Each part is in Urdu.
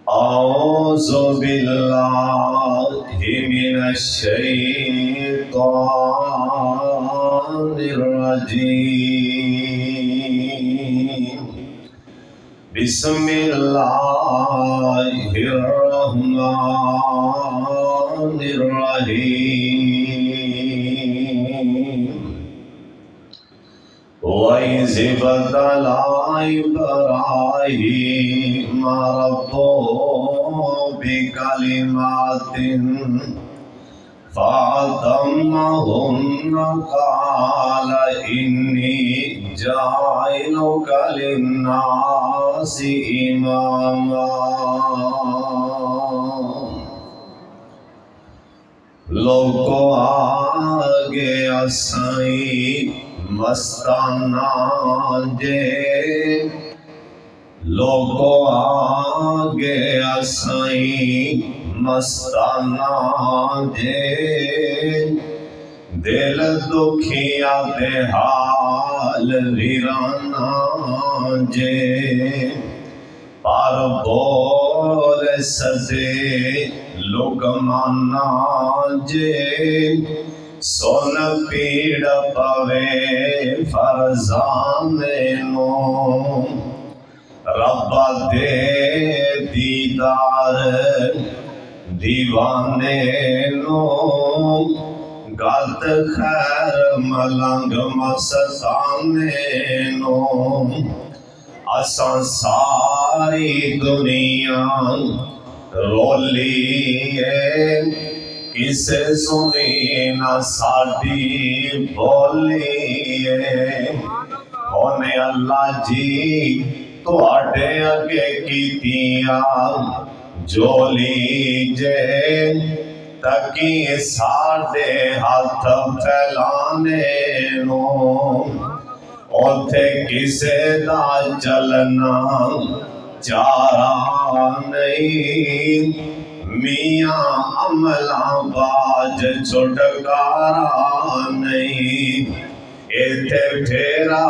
أعوذ بالله من الشيطان الرجيم. بسم الله الرحمن الرحيم. وَإِذِ ابْتَلَىٰ إِبْرَاهِيمَ رَبُّهُ بِكَلِمَاتٍ فَأَتَمَّهُنَّ قَالَ إِنِّي جَاعِلُكَ لِلنَّاسِ إِمَامًا. لوگو آگے اسائیں مستانہ جے، لوگو آگے اسائیں مستانہ جے، دل دکھیا دے حال ویرانا جے، پر بول سدے لگمانا جے، سن پیڑ پوے فرزانے نو، رب دے دیدار دیوانے نو، گلت خیر ملنگ مستانے نو، اساں ساری دنیا رولی ہے، کسے سنی نہ ساڈی بولی ہے، ہونے اللہ جی تو آٹے اگے کیتیاں جولی جے، تاکہ ساڈے ہاتھ پھیلانے نو، اوتھے کسے دا چلنا چارہ نہیں، میاں عملاں باج چھٹکارا نہیں، ایتھے پھیرا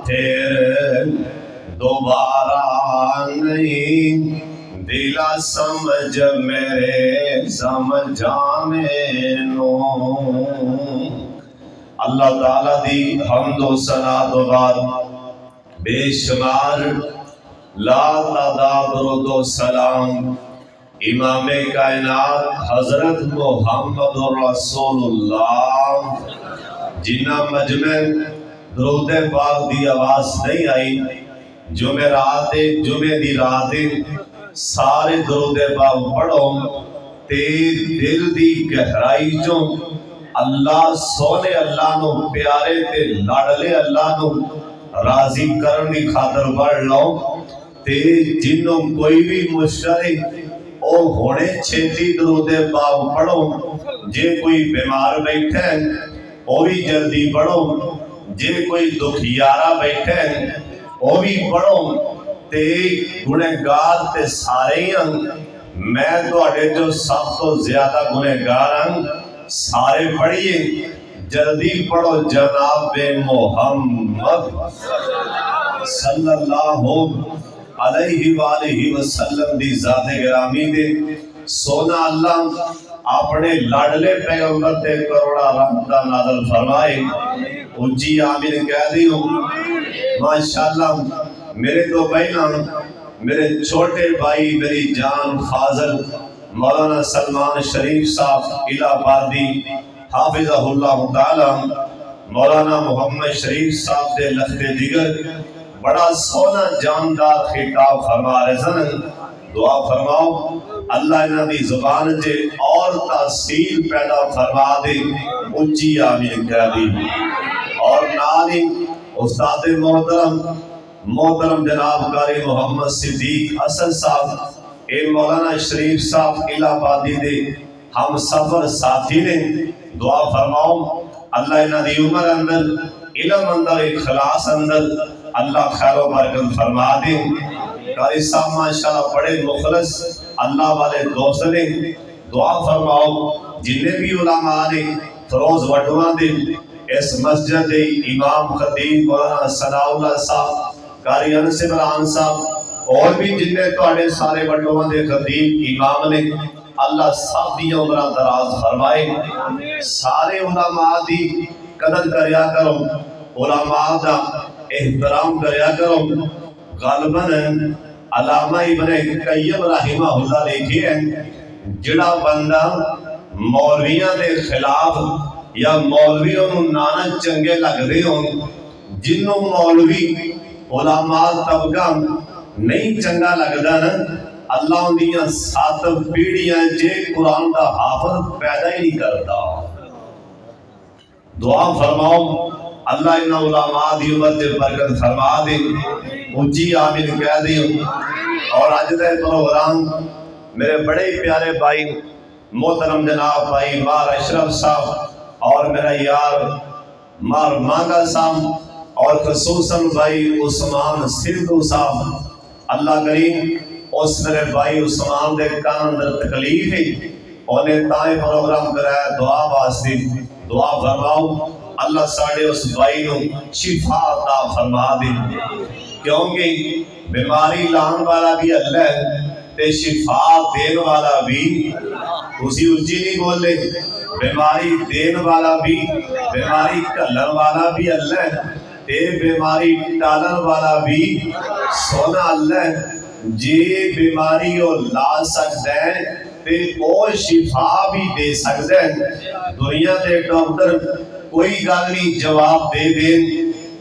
پھر دوبارہ نہیں، دلا سمجھ میرے سمجھانے نو۔ اللہ تعالیٰ دی حمد و ثنا و بعد بے شمار لا تعداد درود و سلام امام کائنات حضرت محمد رسول اللہ، جنہ مجمع درود پاک دی آواز نہیں آئی، جمعے دی رات سارے درود پاک پڑھو تے دل دی گہرائی جو اللہ سونے اللہ نو پیارے تے لاڈلے اللہ نو راضی کرن دی خاطر پڑھ لو، تے جنوں کوئی بھی مشکل او ہونے چھتی درود پاک پڑھو، جے کوئی بیمار بیٹھے او بھی جلدی پڑھو، جے کوئی دکھیارہ بیٹھے او بھی پڑھو، تے گنہگار تے سارے ہیں، میں تو اٹھے جو سب تو زیادہ گنہگار ہیں، سارے پڑھئے جلدی پڑھو جناب محمد صلی اللہ علیہ وآلہ وسلم دی ذات گرامی دے سونا اللہ اپنے لاڈلے پیغمبر تے کروڑا رحمتہ نازل فرمائے، اجی آمین کہہ دیو ماشاءاللہ۔ میرے دو بہناں، میرے چھوٹے بھائی میری جان فاضل مولانا سلمان شریف صاحب الہ آبادی حافظہ اللہ تعالی، مولانا محمد شریف صاحب دے لخت دیگر بڑا سونا جاندار خطاب فرما رہے سن، دعا فرماؤ اللہ انہاں دی زبان جے اور تاثیر پیدا فرما دے، اچھی آمین کہہ دی۔ اور نالی استاد محترم جناب قاری محمد صدیق حسن صاحب اے مولانا شریف صاحب الہ آبادی دے ہم سفر ساتھی نے، دعا فرماؤ اللہ انہاں دی عمر اندر علم اندر اخلاص اندر اللہ خیر و برکت فرما دے۔ قاری صاحب ماشاءاللہ بڑے مخلص اللہ والے دوست نے، دعا فرماؤ جنہیں بھی علماء نے فروز وڈوان دے اس مسجد امام خطیب مولانا ثناء اللہ صاحب، قاری انس عمران صاحب اور بھی جنہیں تواڈے سارے وڈوں دے خطیب امام نے اللہ سب دی عمراں دراز فرمائے۔ سارے علماء دی قدر کریا کرو، علماء دا احترام کریا کرو۔ غالباً علامہ ابن قیم رحمہ اللہ لکھے ہیں جڑا بندہ مولویاں دے خلاف یا مولویوں نو نانا چنگے لگ دے ہوں، جنوں مولوی علماء طبقہ نہیں چنگا لگدا نا، اللہ اندیاں 7 پیڑیاں جے قرآن دا حافظ پیدا ہی نہیں کرتا۔ دعا فرماؤ اللہ انہا علماء دی عمر دے برکت فرما دے، اونچی آمین کہہ دے۔ اور آج دے پروگرام میرے بڑے پیارے بھائی محترم جناب بھائی مار اشرف صاحب اور میرا یار مار مانگا صاحب اور خصوصاً بھائی عثمان سندھو صاحب، اللہ کریم اس میرے بھائی عثمان دے کان اندر تکلیف ہے، انہیں تائیں پروگرام کرایا دعا واسطے، دعا فرماؤ اللہ ساڑھے اس بھائی نو شفا عطا فرما دے، کیونکہ بیماری لان والا بھی اللہ ہے تے شفا دین والا بھی، اسی اچھی نہیں بولے، بیماری دین والا بھی، بیماری کلن والا بھی اللہ ہے تے بیماری ٹالن والا بھی سونا اللہ ہے۔ جی بیماری اور لا سکتے ہیں تے او شفا بھی دے سکتے ہیں۔ دنیا دے ڈاکٹر کوئی گل نہیں جواب دے دیں،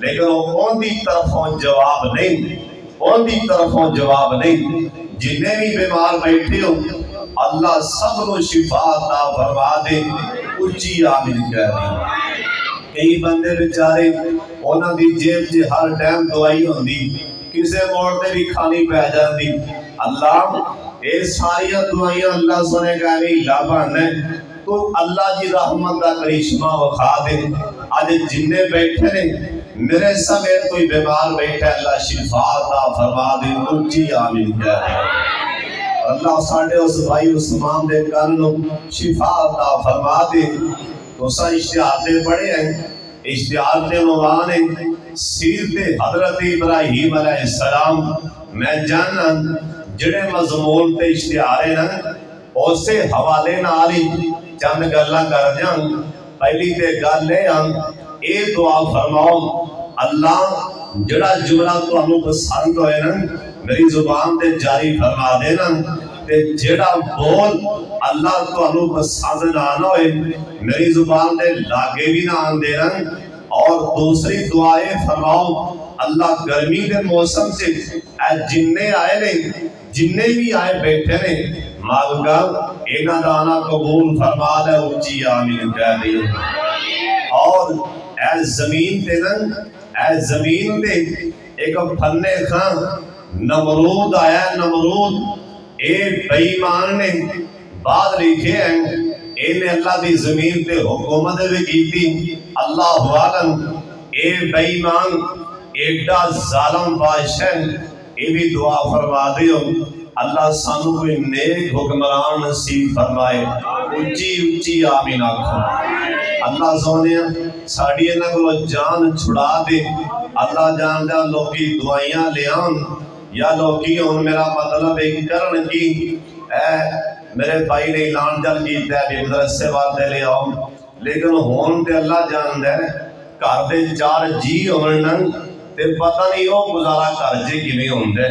لیکن ان دی طرفوں جواب نہیں، ان دی طرفوں جواب نہیں۔ جنہیں بھی بیمار بیٹھے ہو اللہ سب کو شفا عطا فرما دے، اچھی آمین کہہ دیں۔ کئی بندے بیچارے انہاں دی جیب سے ہر ٹائم دوائی ہوندی، کسے موڑ تے بھی کھانی پہ جاندی، اللہ اے ساری دعائیاں اللہ سنے گا نہیں لابان ہے تو اللہ جی رحمت کا کرشمہ وکھا دے۔ آج جننے بیٹھے نے میرے سمیت کوئی بیمار بیٹھے اللہ شفا عطا فرما دے، اونچی آمین کہہ دے۔ اللہ ساڑھے اس بھائی عثمان دے کانوں شفا عطا فرما دے۔ تو سا اشتہار دے پڑے ہیں، اشتہار دے موان ہیں سیرت حضرت ابراہیم علیہ السلام۔ میں جانا جڑے مضمون تے اشتہارے نا اسے حوالے نالی چند گلہ کر جان۔ پہلی تے گل لے ہم اے دعا فرماؤ اللہ جڑا جملہ تو ہمیں پسند ہوئے نا میری زبان تے جاری فرما دینا، تے جڑا بول اللہ تو ہمیں پسند نہ ہوئے میری زبان تے لاگے بھی نہ آن دینا۔ اور دوسری دعائیں فرماؤ اللہ گرمی دے موسم سے اے جننے آئے نے جننے بھی آئے بیٹھے نے مالگا اینا دانا قبول فرما دے، اونچی آمین کہہ دے۔ اور اے زمین تے نا اے زمین تے ایک پھنے خان نمرود آیا، نمرود اے بیمان نے بعد لکھے ہیں اے اللہ دی زمین تے حکومت بھی کی تھی۔ اللہ عالم اے بیمان ایڈا ظالم بادشاہ اے بھی دعا فرما دیو اللہ سانو کوئی نیک حکمران نصیب فرمائے، اونچی اونچی آمین آکھو۔ اللہ سونے ساڑی انہاں کو جان چھڑا دے، اللہ جان دے لوگی دعائیاں لے آن یا لوگی ان میرا مطلب ایک کرن کی اے میرے بھائی نے اعلان جل کیتا ہے بھی مدرسے والے لے آؤ، لیکن ہون تے اللہ جان دے گھر دے 4 جی ہونے تے پتہ نہیں وہ گزارا کر جے کی نہیں ہوندے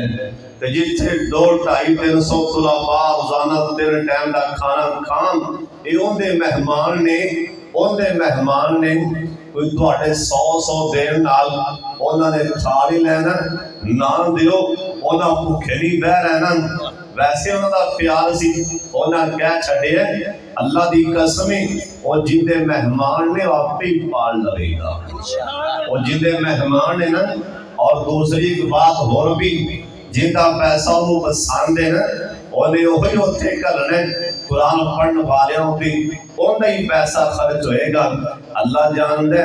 تے جتھے 2-2.5-300 طلباء روزانہ 3 ٹائم دا کھانا کھان اے اوندے مہمان نے کوئی تواڈے 100 دین نال انہاں نے کھا نہیں لینا، نہ دیو انہاں بھوکے نہیں بہ رہنا۔ ویسے انہاں دا پیار سی انہاں کہہ چھڈے اللہ دی قسمیں اور جندے مہمان نے آپ ہی پال لگے گا، اور جندے مہمان نے نا۔ اور دوسری بات اور بھی جندہ پیسہ وہ پسند ہے نا انہیں وہی ہوتے کرنے قرآن پڑھنے والے ہوتی انہیں ہی پیسہ خرچ ہوئے گا۔ اللہ جان دے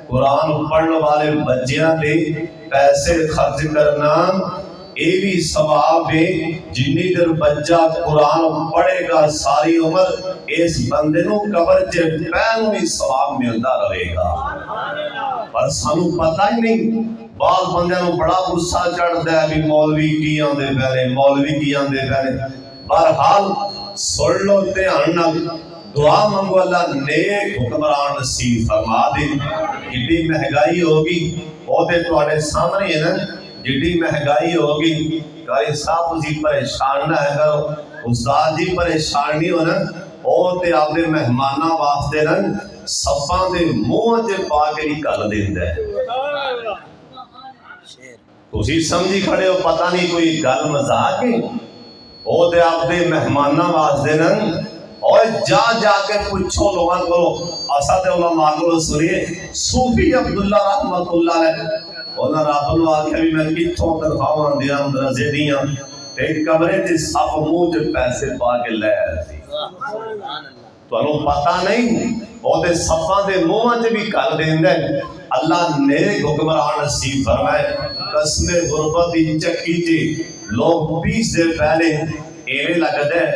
قرآن پڑھنے والے بچیاں لے پیسے خرچ کرنا اے بھی ثواب ہے، جنی در بچہ قرآن پڑھے گا ساری عمر اس بندے نو قبر چ پہنوں بھی ثواب ملتا رہے گا۔ پر سانو پتہ ہی نہیں بعض بندے نوں بڑا غصہ چڑھتا ہے بھی مولوی کی آندے پہلے، مولوی کی آندے پہلے۔ بہرحال سن لو دھیان نال، دعا منگو اللہ نیک حکمران نصیب فرما دے۔ جتنی مہنگائی ہوگی وہ تے تواڈے سامنے ہے نا، جتنی مہنگائی ہوگی قاری صاحب تسی پریشان نہ ہے کرو، استاد جی پریشان نہیں ہونا، وہ تے آپ دے مہماناں واسطے نا سپاں دے منہ تے پا کے نکل دیندا ہے۔ تسی سمجھی کھڑے ہو پتہ نہیں کوئی گل مذاق ہے، وہ تے آپ دے مہماناں واسطے نا، اور جا جا کے پوچھو لوگاں کو، اساں تے علماء کو سنیے صوفی عبداللہ رحمت اللہ علیہ انہاں رب نوں آکھیا بھی میں کتھوں تنخواہاں دیاں درجے دیاں تے کمرے تے سب منہ تے پیسے پا کے لے آئے۔ تانوں پتہ نہیں وہ تے سباں دے منہ تے بھی کر دیندا ہے۔ اللہ نیک حکمران نصیب فرمائے۔ قسم غربت دی چکی تے لوگ پیس دے پہلے ایویں لگدا ہے،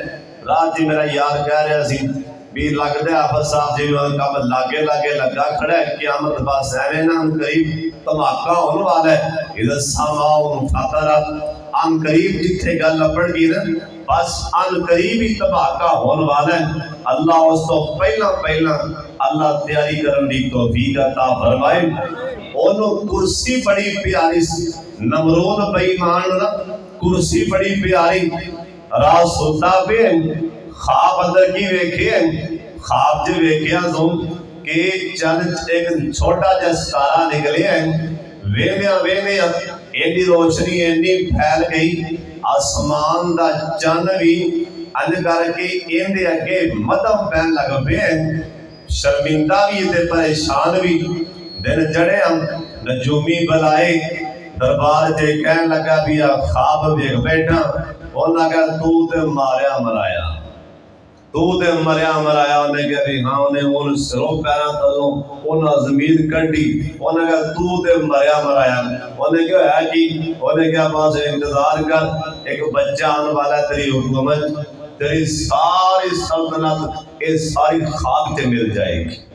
رات جی میرا یار کہہ رہا سی بھی لگتا ہے آفت صاحب جی کم لاگے لاگے لگا کھڑا ہے، قیامت بس ایویں نہ ان قریب دھماکہ ہونے والا ہے۔ اذا السماء انفطرت، ان قریب جتھے گل لپڑ گئی نا بس ان قریب ہی دھماکہ ہونے والا ہے۔ اللہ اس تو پہلا اللہ تیاری کرن دی توفیق عطا فرمائے۔ انہوں کرسی بڑی پیاری سی، نمرود بے ایمان نا کرسی بڑی پیاری، رات سوتا پہ خواب اندر کی ویکھے، خواب جو ویکھیا تو کہ چند ایک چھوٹا جا ستارہ نکلے ہیں، ویمیاں اینی روشنی اینی پھیل گئی، آسمان دا چند بھی انج کر کے ایندے اگے مدم پہن لگ پہ ہیں، شرمندہ بھی تے پریشان بھی۔ دن جڑے ہم نجومی بلائے دربار تے کہن لگا بھی خواب ویکھ بیٹھا، انہاں کہا تو تے ماریا مرایا، تو تے مریا مرایا۔ انہیں کہا بھی ہاں، انہیں سروں پیرا تلوں انہاں زمین کٹی، انہیں کہا تو تے مریا مرایا۔ انہیں کہا ہے کہ انہیں کہا بس انتظار کر، ایک بچہ آنے والا تیری حکومت، تیری ساری سلطنت اس ساری خاک تے مل جائے گی۔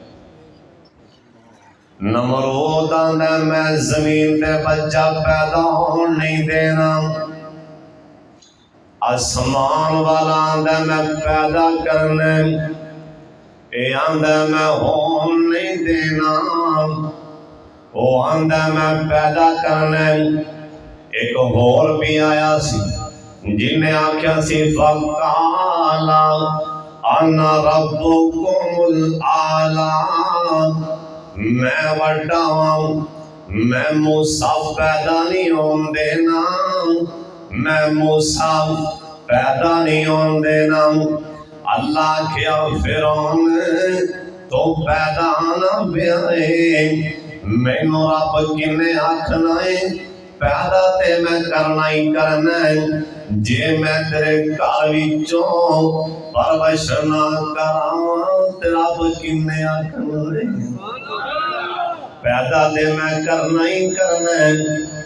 نمرود آندا میں زمین تے بچہ پیدا ہون نہیں دینا، آسمان والا آندا میں پیدا کرنے، اے آندا میں ہون نہیں دینا، او آندا میں پیدا کرنے۔ ایک اور بھی آیا سی جن نے آکھیا سی فقالا انا ربکم الاعلی، میں وڈا ہوں، میں موسیٰ پیدا نہیں ہون دینا، میں موسیٰ پیدا نہیں ہون دینا۔ اللہ کیا فرعون تو پیدا نہ بیائے، میں رب کنے آکھنا ہے پیدا تے میں کرنا ہی کرنا ہے، جے میں تیرے گھر وچوں پرورش نہ کراں تے رب کنے آکھنا ہے پیدا تے میں کرنا ہی کرنا ہے،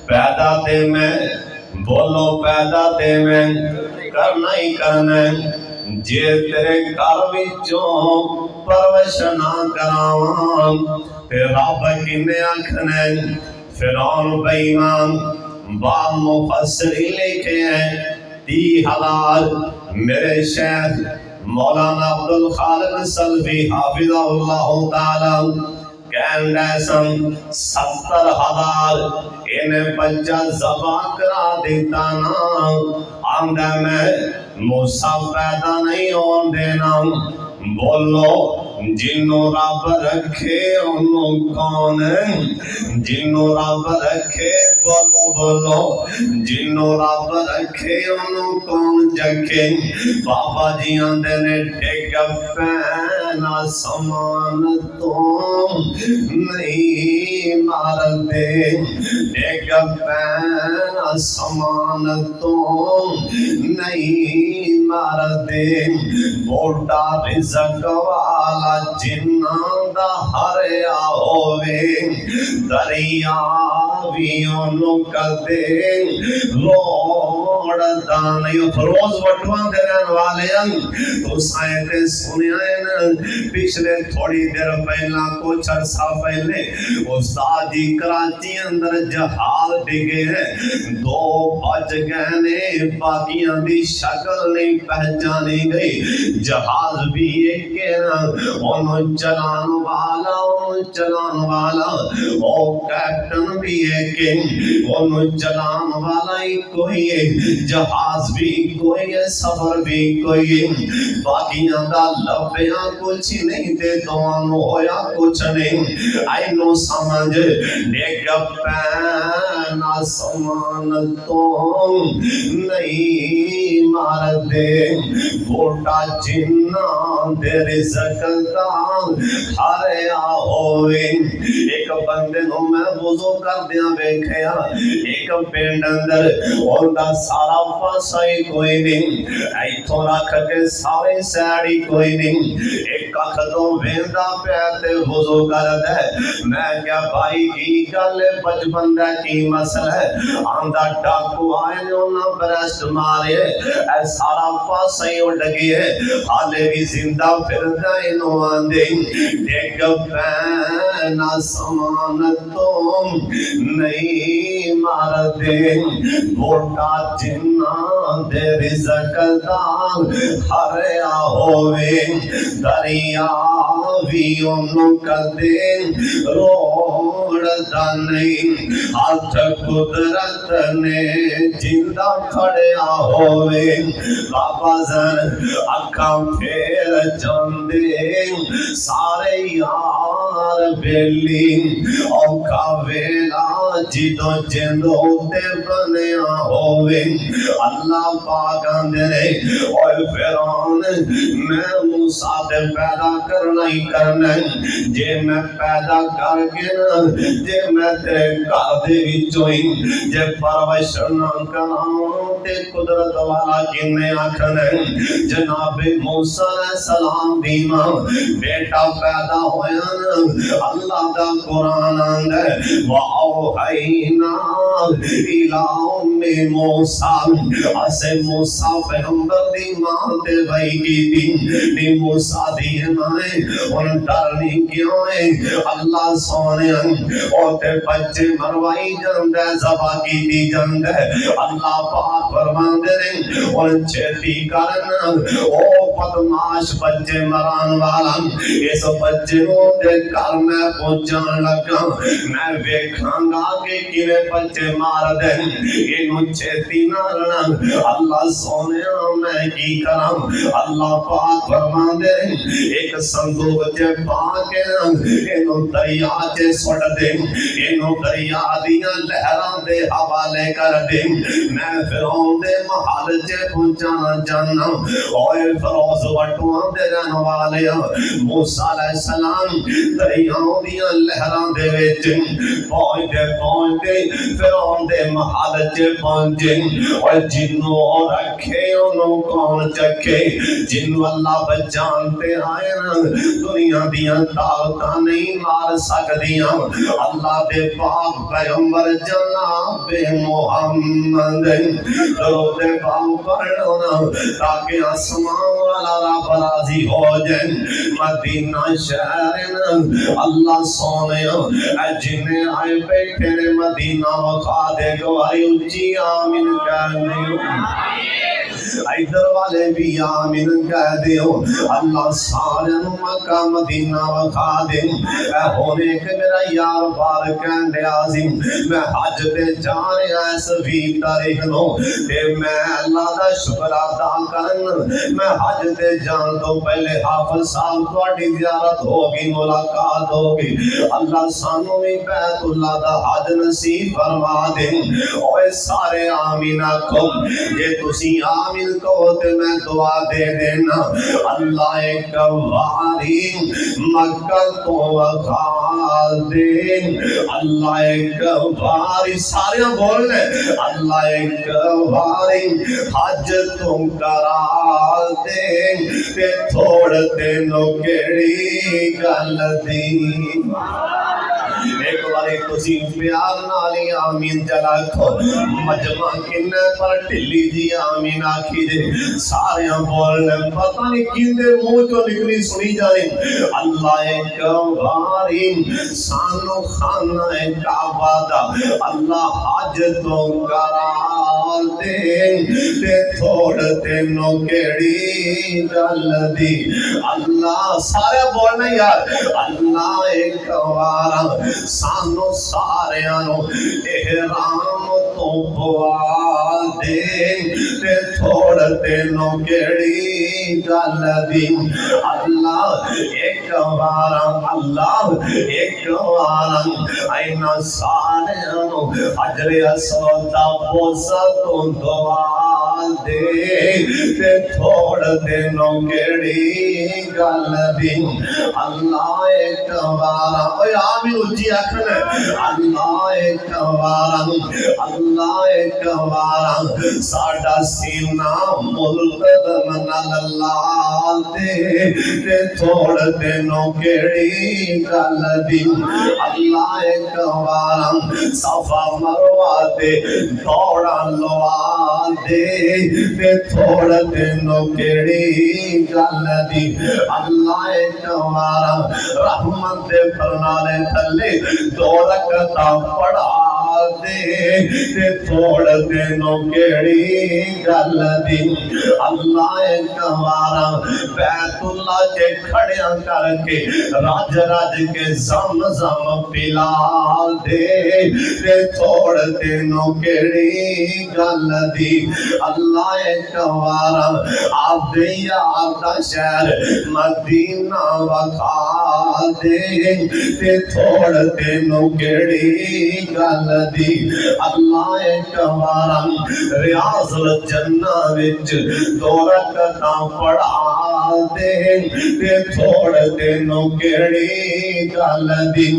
پیدا تے میں بولو پیدا تے میں کرنا ہی کرنا ہے، جے تیرے گھر وچوں پرورش نہ کراں تے رب کنے آکھنا ہے۔ فرعون بے ایمان بعض مفسرین لکھے ہیں 30,000 میرے شیخ مولانا عبدالخالق سلفی حافظہ اللہ تعالی کہن ایسن 70,000 انہیں بچہ زبان کرا دیتا نا، آندہ میں موسیٰ پیدا نہیں ہون دینا۔ بولو جنوں رب رکھے انہوں کون ہے، جنوں رب رکھے بولو بولو، جنوں رب رکھے انہوں کون جکھے۔ بابا جی آندے نے ڈگ پینا سمان تو نہیں مارتے، ڈگ پینا سمان تو نہیں مارتے، موٹا رزق والا جنہاں دا ہریا ہووے، دریا بھی انہوں کدے لو روڑدا نہیں فروز وٹواں دے رہن والے تو سائیں تے سنیا ہے پچھلے تھوڑی دیر پہلا کچھ عرصہ پہلے استاد جی کراچی اندر جہاز ڈگے ہیں 2 بج گئے نے باقیاں دی شکل نہیں پہچانی گئی جہاز بھی ایک انہوں چلان والا او کیپٹن بھی ایک انہوں چلان والا ہی کوئی جہاز بھی کوئی سفر بھی کوئی باقیاں دا لبیاں کچھ نہیں دے دوانو ہویا کچھ نہیں اینو سمجھ نیک پینا سمان تو نہیں مار دے بوٹا جنہ دے رزق دا ہریا ہوئے ایک بندے نو میں وضو کر دیا بیکھیا ایک پینڈ اندر اور دا سارا پاسائی کوئی نہیں ایتھوں رکھ کے سارے سیڑی کوئی نہیں ایک اخدوں ویندہ پیتے وضو کر دے میں کیا بھائی کی گلے بچپن دے کی مسئلہ ہے آندہ ڈاکو آئے نے انہاں برسٹ مارے اے سارا پاسائی اڑ گئے حالے بھی زندہ پھر دائنو آندے دیکھ پینا سمان تم نہیں مار دے بوٹا جنہ دے رزق دا ہریا ہوئے دریا بھی انہوں کدے روڑ دا نہیں ہاتھ قدرت نے جندہ کھڑیا ہوئے بابا زن اکھاں پھیر جاندے سارے یار بیلی اوکھا ویلا جدو جندو تے بنیا ہوئے اللہ پاک اندرے اوہ فیرون میں موسیٰ تے پیدا کرنا ہی کرنا جے میں پیدا کر کے نا جے میں تیرے کر دے چوئیں جے پروش نہ کروں تے قدرت والا کنے آکھن جناب موسیٰ علیہ السلام دیما بیٹا پیدا ہویا اللہ دا قرآن اندر وَأَوْحَيْنَا إِلَىٰ أُمِّ مُوسَىٰ اسے موسیٰ پیغمبر دی ماں تے بھائی کی دی نی موسیٰ دی مائیں ان ڈرنی کیوں ہے اللہ سونے اور تے بچے مروائی جاندے زبا کی دی جاندے اللہ پاک فرمان دے رہے اور چھتی کرنا او بدماش بچے مران والا اس بچے دے کر میں پہنچان لگا میں ویکھاں گا کہ کنے بچے مار دیں انہوں چھتی نارنا اللہ سونے میں کی کرم اللہ پاک فرمان دے ایک صندوق جے پاک انہوں دریا جے سوڑ دیں انہوں دریا دیا لہران دے حوالے کر دیں میں فرعون دے محل جے پہنچانا جانا اوہ فروز وٹوان دے جانا والے موسیٰ علیہ السلام دریاؤں دیا لہران دے ویچ پہنچے فرعون دے محل جے پہنچے اور جنوں اور رکھے انہوں کون چکے جنوں اللہ بجانتے آئے دنیا دیا طاقتہ نہیں مار سکدیاں اللہ دے پاک پیغمبر جناب محمد درود پاک پڑھنا تاکہ آسمان والا رب راضی ہو جائے مدینہ شہر اللہ سونے اے جنہیں آئے بیٹھے نے مدینہ وقا دے گواری اچھی آمین کہنے ایدر والے بھی آمین کہہ دیو اللہ سارے مکہ مدینہ وقا دے اے ہونے کے میرا یار بار کہنے عظیم میں حج دے جانے ایس بھی تاریخ نو تے میں اللہ دا شکر ادا کرن میں حج دے جان تو پہلے حافظ صاحب تواڈی زیارت ہوگی ملاقات ہوگی اللہ سانو بھی بیت اللہ دا حج نصیب فرما دے اوے سارے آمین آکھو یہ تسی آمین کہو تے میں دعا دے دینا اللہ ایک واری مکہ تو وقا دے اللہ ایک واری سارے بول لے اللہ ایک واری حج تم کرا دے تے تھوڑ تے نو کیڑی گل دی ایک بار سارے کسی پیار نالی آمین جلا کھو مجمع کنے پر ٹلی جی آمین آکھی دے سارے بولنے پتہ نہیں کنے منہ جو نکلی سنی جائیں اللہ کباری سانو خانہ کعبہ دا اللہ حاجتوں قرار دے تے تھوڑ تینوں کیڑی گل دی اللہ سارے بولنے یار اللہ کبارا سانو سارے آنو احرام تو بوا دے تے تھوڑ تینوں کیڑی گل دی اللہ ایک بارا اللہ ایک بارا اینا سارے آنو حجر اسود دا بوسا تو دعا دے تے تھوڑ تینوں کیڑی گل دی اللہ ایک بارا اوہ آمین اچھی اکھنے اللہ ایک بارا اللہ ایک بارا ساڑھا سینہ ملتد من اللہ دے تے تھوڑ تینوں کیڑی گل دی اللہ ایک بارا صفا مروہ دے دوڑا لوا دے تے تھوڑ تینوں کیڑی گل دی اللہ ایک بارا رحمت دے پرنالے تھلے دو رکھتا پڑھا دے تے تھوڑ تینوں کیڑی گل دی اللہ ایک بارا بیت اللہ کے کھڑیاں کر کے راج راج کے زم زم پلا دے تے تھوڑ تینوں کیڑی گل دی اللہ ایک بارا آپ دے یاد دا شہر مدینہ وکھا دے تے تھوڑ تینوں کیڑی گل دی اللہ ایک بارا ریاض الجنہ وچ دو رکعتاں پڑھا دے تے تھوڑ تینوں کیڑی گل دی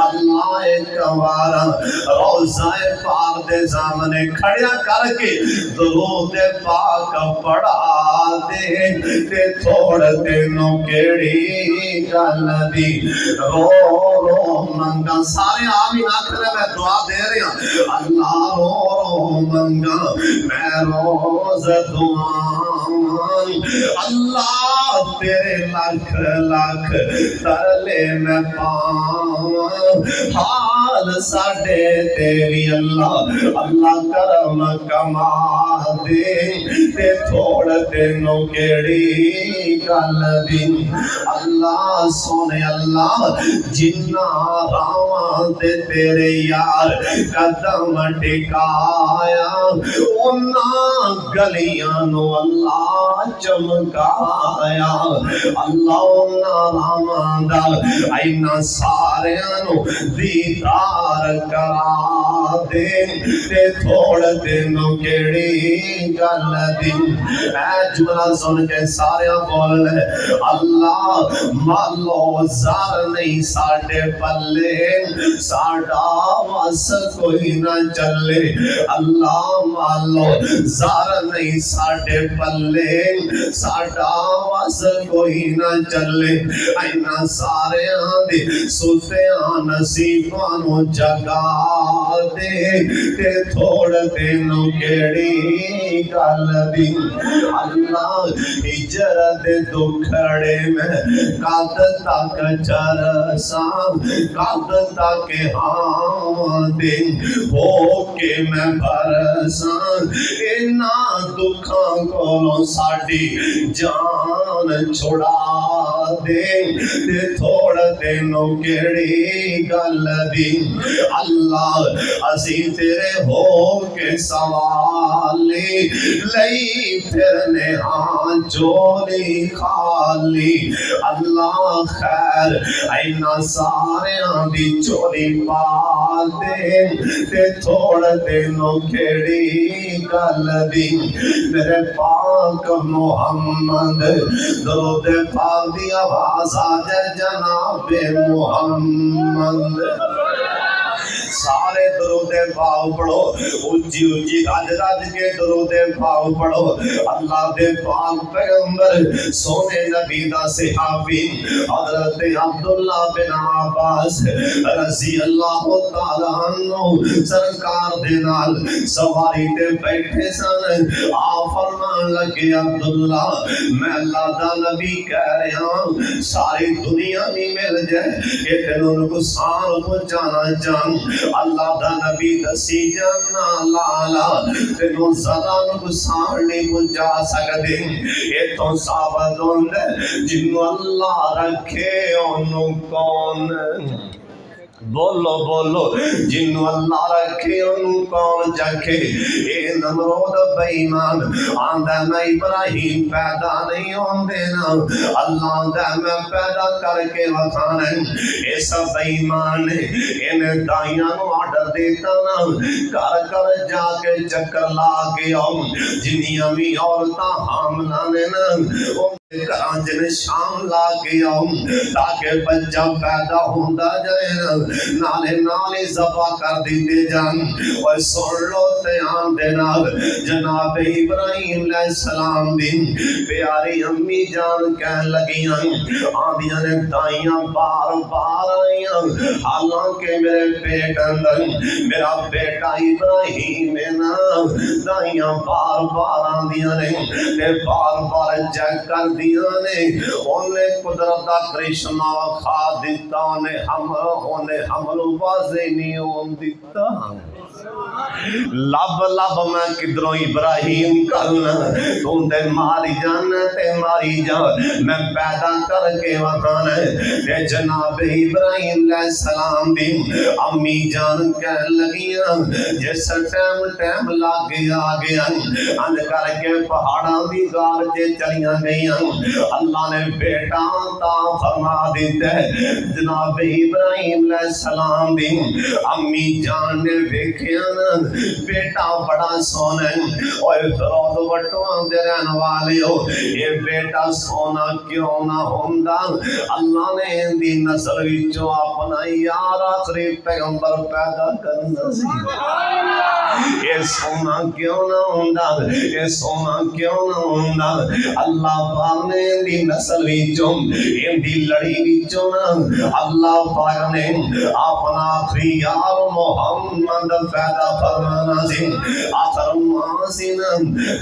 اللہ ایک بارا روضہ پاک دے سامنے کھڑیا کر کے درود پاک پڑھا دے تے تھوڑ تینوں کیڑی گل دی رو رو منگا سارے آمین آخر میں دعا دے رہے ہیں اللہ رو رو منگا میں روز دعان اللہ تیرے لکھ لکھ ترلے میں پاؤں حال ساڑھے تیری اللہ اللہ کرم کما دے تے تھوڑ تینوں کیڑی گل دی اللہ سونے اللہ جنہ راواں تے تیرے یار قدم ٹکایا انہاں گلیاں نو اللہ چمکایا اللہ انہاں راواں دا اینا ساریاں نو دیدار کرا دے تے تھوڑ تینوں کیڑی گل دی اے جملہ سن کے ساریاں بول اللہ مالو زار نہیں ساڑھے پلے ساڑھا وس کوئی نہ چلے اللہ مالو زار نہیں ساڑھے پلے ساڑھا وس کوئی نہ چلے اینا سارے آندے سوتے نصیبانو جگا دے تے تھوڑ تینوں کیڑی گل دی اللہ ہجرت دکھڑے میں کد تک چرساں کد تک ہاں دن ہو کے میں برساں اینا دکھاں کو ساڑی جان چھڑا دے تے تھوڑ تینوں کیڑی گل دی اللہ اسی تیرے ہو کے سوالی لئی پھرنے ہاں جولی خالی اللہ خیر اینا سارے آندھی چولی پا دے تے تھوڑ تینوں کیڑی گل دی میرے پاک محمد درود پاک دی آواز آجے جناب محمد سارے درود پاک پڑھو اونچی اونچی رج رج کے درود پاک پڑھو اللہ دے پاک پیغمبر سونے نبی دا صحابی حضرت عبداللہ بن عباس رضی اللہ تعالی عنہ سرکار دے نال سواری تے بیٹھے سن آپ فرمان لگے عبداللہ میں اللہ دا نبی کہہ رہا ہوں ساری دنیا میں مل جائے کہ تینوں نقصان پہنچانا جان اللہ دا نبی دسی جانا لالا تینوں زیادہ نقصان نہیں پہنچا سکتے یہ تو ثابت ہوتا ہے جنوں اللہ رکھے انہوں کون بولو بولو جنوں اللہ رکھے انہوں کون جکھے اے نمرود بیمان آندہ میں ابراہیم پیدا نہیں ہوں دینا اللہ آندہ میں پیدا کر کے وکھانا اے سب بیمان انہیں دائیاں نو آڈر دیتا نا کر کر جا کے چکر لا کے جنہیں امی عورتاں حاملہ نے نا کراچن شام لا کے تاکہ بچہ پیدا ہوتا جائے نالے نالے زبا کر دیتے جان اور سن لو تیان دینا جناب ابراہیم علیہ السلام دن پیاری امی جان کہن لگیاں آدھیاں نے دائیاں بار بار آئیاں حالانکہ میرے پیٹ اندر میرا بیٹا ابراہیم ہے نا دائیاں بار بار آدھیاں نے بار بار چیک کر دیانے انہیں قدرت دا کرشمہ کھا دیتا انہیں حمل واضح نہیں ہون دیتا لب لب میں کدروں ابراہیم کرنا تو تے ماری جانا تے ماری جان میں پیدا کر کے وکھانا تے جناب ابراہیم علیہ السلام بھی امی جان کہہ لگیاں جس ٹائم لاگے آگیا اند کر کے پہاڑاں بھی گار چے چلیاں گئیاں اللہ نے بیٹا تا فرما دیتے جناب ابراہیم علیہ السلام بھی امی جان نے دیکھے بیٹا بڑا سونا اور فروض وٹوان دے رہن والے ہو یہ بیٹا سونا کیوں نہ ہوندہ اللہ نے دی نسل وچوں اپنا یار آخری پیغمبر پیدا کرنا سی یہ سونا کیوں نہ ہوندہ یہ سونا کیوں نہ ہوندہ اللہ پاک نے دی نسل وچوں ان دی لڑی وچوں اللہ پاک نے اپنا آخری یار محمد پیدا فرمانا سی آخر ماں سی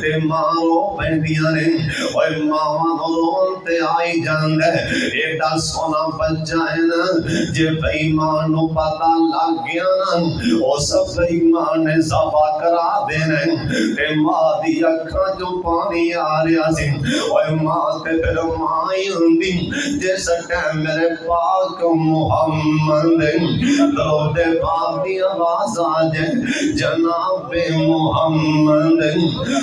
تے مارو پہنڈیاں نے اور ماں نورون تے آئی جان دے ایڈا سونا بچہ ہے نا جے بیمان نو پتا لگ گیا نا او سب بیمان نے زبا کرا دینے تے ماں دی اکھاں جو پانی آ رہا سی اور ماں تے پھر ماں ہوندی جس ٹائم میرے پاک محمد درود پاک دی آواز آجے جناب محمد